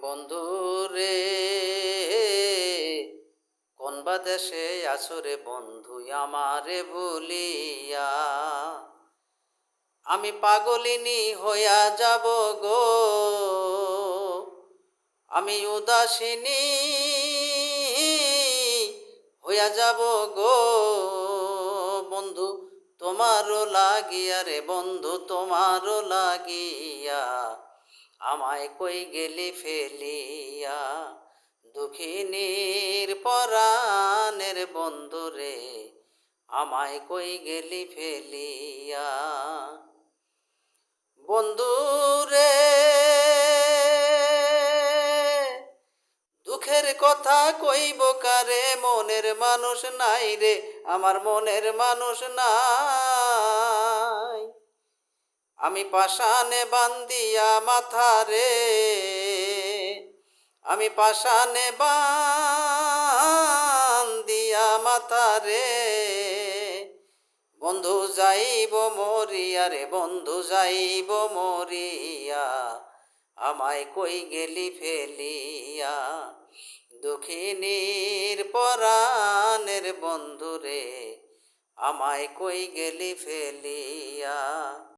বন্ধু রে, কোন বা দেশে আছো রে বন্ধু আমারে ভুলিয়া? আমি পাগলিনী হইয়া যাব গো, আমি উদাসিনী হইয়া যাব গো। বন্ধু তোমারও লাগিয়া রে বন্ধু, তোমারও লাগিয়া আমায় কই গেলি ফেলিয়া? দুঃখিনীর পরাণের বন্ধু রে, আমায় কই গেলি ফেলিয়া? বন্ধু রে, দুঃখের কথা কইব কারে, মনের মানুষ নাই রে, আমার মনের মানুষ নাই। আমি পাষাণে বান্ধিয়া মাথা রে, আমি পাষাণে বান্ধিয়া মাথা রে। বন্ধু যাইব মরিয়া রে বন্ধু যাইব মরিয়া, আমায় কই গেলি ফেলিয়া? দুঃখিনীর পরাণের বন্ধু রে, আমায় কই গেলি ফেলিয়া?